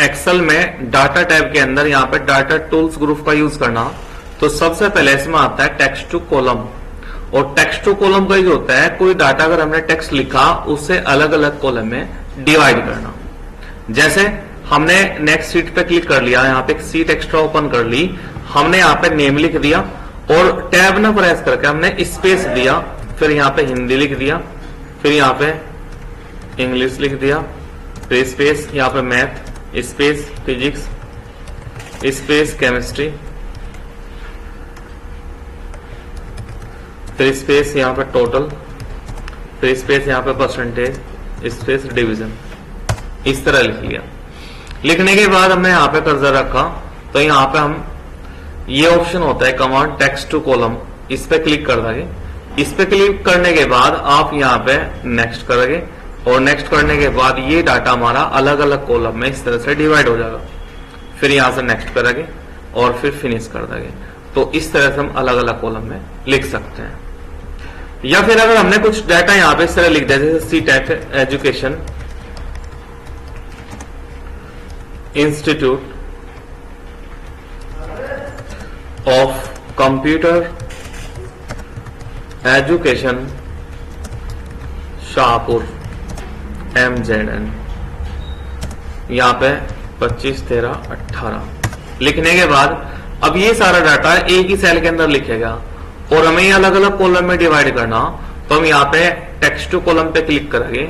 Excel में data tab के अंदर यहाँ पे डाटा टूल्स ग्रुप का यूज करना, तो सबसे पहले इसमें आता है टेक्स्ट टू कॉलम। और टेक्स्ट टू कॉलम का जो होता है, कोई डाटा अगर हमने टेक्स्ट लिखा उसे अलग अलग कॉलम में डिवाइड करना। जैसे हमने नेक्स्ट सीट पे क्लिक कर लिया, यहाँ पे एक सीट एक्स्ट्रा ओपन कर ली, हमने यहाँ पे नेम लिख दिया और टैब ना प्रेस करके हमने स्पेस दिया, फिर यहाँ पे हिंदी लिख दिया, फिर यहाँ पे इंग्लिश लिख दिया, फिर स्पेस यहाँ पे math, space physics, space chemistry, फिर स्पेस यहाँ पे टोटल, फिर स्पेस यहाँ पे परसेंटेज, स्पेस डिवीजन। इस तरह लिख लिया। लिखने के बाद हमने यहाँ पे कर्सर रखा, तो यहाँ पे हम ये ऑप्शन होता है कमांड टेक्स्ट टू कॉलम, इस पे क्लिक कर देंगे। इस पे क्लिक करने के बाद आप यहाँ पे नेक्स्ट करोगे और नेक्स्ट करने के बाद ये डाटा हमारा अलग अलग कॉलम में इस तरह से डिवाइड हो जाएगा। फिर यहां से नेक्स्ट करेंगे और फिर फिनिश कर देंगे। तो इस तरह से हम अलग अलग कॉलम में लिख सकते हैं। या फिर अगर हमने कुछ डाटा यहां पे इस तरह लिख दिया, जैसे CTET education institute of computer education Shahpur MZN, यहाँ पे 25, 13, 18 लिखने के बाद अब ये सारा डाटा एक ही सेल के अंदर लिखेगा और हमें ये अलग अलग कॉलम में डिवाइड करना। तो हम यहाँ पे टेक्स्ट टू कॉलम पे क्लिक करेंगे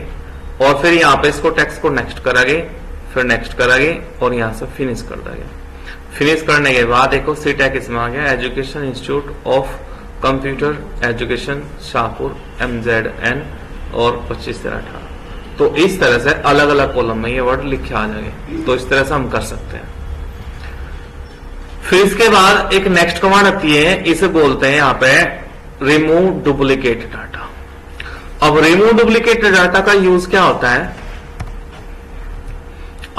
और फिर यहाँ पे इसको टेक्स्ट को नेक्स्ट करेंगे, फिर नेक्स्ट करेंगे और यहाँ से फिनिश कर देंगे। फिनिश करने के बाद देखो सीटेक इसमें आ गया, education institute of computer education Shahpur MZN और 25, 13, 18। तो इस तरह से अलग अलग कॉलम में ये वर्ड लिखे आ जाएंगे। तो इस तरह से हम कर सकते हैं। फिर इसके बाद एक नेक्स्ट कमांड आती है, इसे बोलते हैं यहाँ पे रिमूव डुप्लीकेट डाटा। अब रिमूव डुप्लीकेट डाटा का यूज क्या होता है?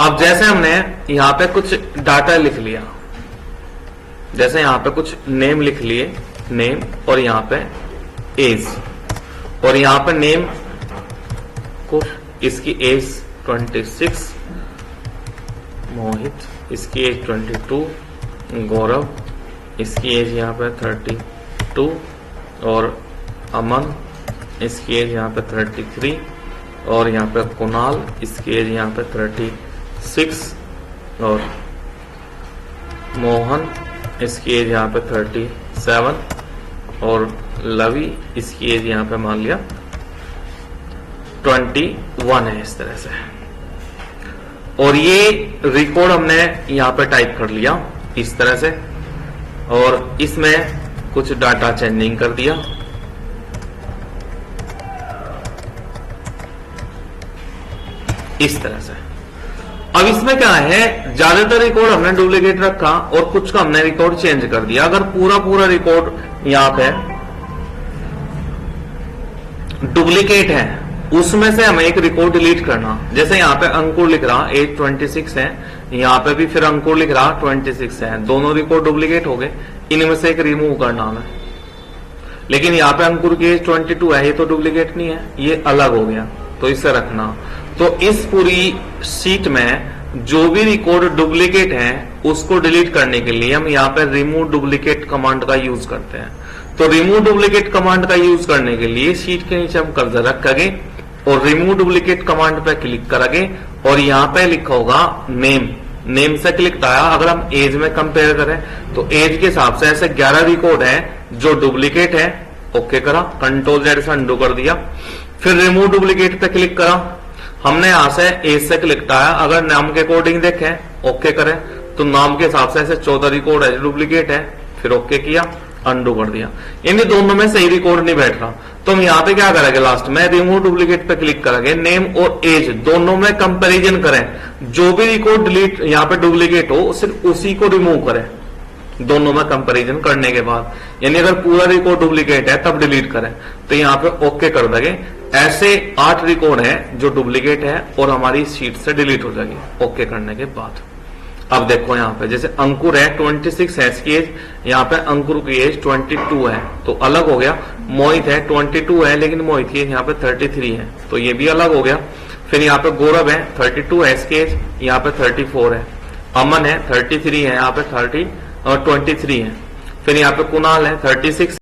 अब जैसे हमने यहाँ पे कुछ डाटा लिख लिया, जैसे यहाँ पे कुछ नेम लिख लिए, नेम और यहाँ पे एज, और यहाँ पे नेम को इसकी एज 26, मोहित इसकी एज 22, गौरव इसकी एज यहाँ पे 32 और अमन इसकी एज यहाँ पे 33 और यहाँ पे कुणाल इसकी एज यहाँ पे 36 और मोहन इसकी एज यहाँ पे 37 और लवी इसकी एज यहाँ पे मान लिया 21 है। इस तरह से और ये रिकॉर्ड हमने यहाँ पे टाइप कर लिया इस तरह से, और इसमें कुछ डाटा चेंजिंग कर दिया। इस तरह से अब इसमें क्या है, ज्यादातर रिकॉर्ड हमने डुप्लीकेट रखा और कुछ का हमने रिकॉर्ड चेंज कर दिया। अगर पूरा रिकॉर्ड यहाँ पे डुप्लीकेट है, उसमें से हमें एक रिकॉर्ड डिलीट करना। जैसे यहाँ पे अंकुर लिख रहा एज 26 है, यहाँ पे भी फिर अंकुर लिख रहा 26 है, दोनों रिकॉर्ड डुप्लीकेट हो गए। इनमें से एक रिमूव करना हमें, लेकिन यहाँ पे अंकुर की एज 22 है, ये तो डुप्लीकेट नहीं है, ये अलग हो गया, तो इसे रखना। तो इस पूरी शीट में जो भी रिकॉर्ड डुप्लीकेट है उसको डिलीट करने के लिए हम यहाँ पे रिमूव डुप्लीकेट कमांड का यूज करते हैं। तो रिमूव डुप्लीकेट कमांड का यूज करने के लिए शीट के नीचे हम कर्सर रखेंगे और रिमूव डुप्लीकेट कमांड पे क्लिक करेंगे और यहाँ पे लिखा होगा नेम, नेम से क्लिक आया। अगर हम एज में कंपेयर करें तो एज के हिसाब से ऐसे 11 रिकॉर्ड है जो डुप्लीकेट है, ओके करा, कंट्रोल Z से अंडू कर दिया। फिर रिमूव डुप्लीकेट पे क्लिक करा, हमने यहां से एज से क्लिक आया। अगर नाम के अकॉर्डिंग देखें, ओके करें, तो नाम के हिसाब से ऐसे 14 रिकॉर्ड है डुप्लीकेट है, फिर ओके किया, अंडू कर दिया। इन दोनों में सही रिकॉर्ड नहीं बैठ रहा, तो हम यहाँ पे क्या करेंगे, लास्ट में रिमूव डुप्लीकेट पे क्लिक करेंगे, नेम और एज दोनों में कंपैरिजन करें। जो भी रिकॉर्ड डिलीट यहाँ पे डुप्लीकेट हो सिर्फ उसी को रिमूव करें, दोनों में कंपैरिजन करने के बाद। यानी अगर पूरा रिकॉर्ड डुप्लीकेट है तब डिलीट करें, तो यहाँ पे ओके कर देंगे। ऐसे 8 रिकॉर्ड है जो डुप्लीकेट है और हमारी शीट से डिलीट हो जाएगी ओके करने के बाद। अब देखो यहाँ पे जैसे अंकुर है 26 है इसकी एज, यहाँ पे अंकुर की एज 22 है, तो अलग हो गया। मोहित है 22 है लेकिन मोहित की एज यहाँ पे 33 है, तो ये भी अलग हो गया। फिर यहाँ पे गौरव है 32 है इसकी एज, यहाँ पे 34 है। अमन है 33 है, यहाँ पे 23 है। फिर यहाँ पे कुणाल है 36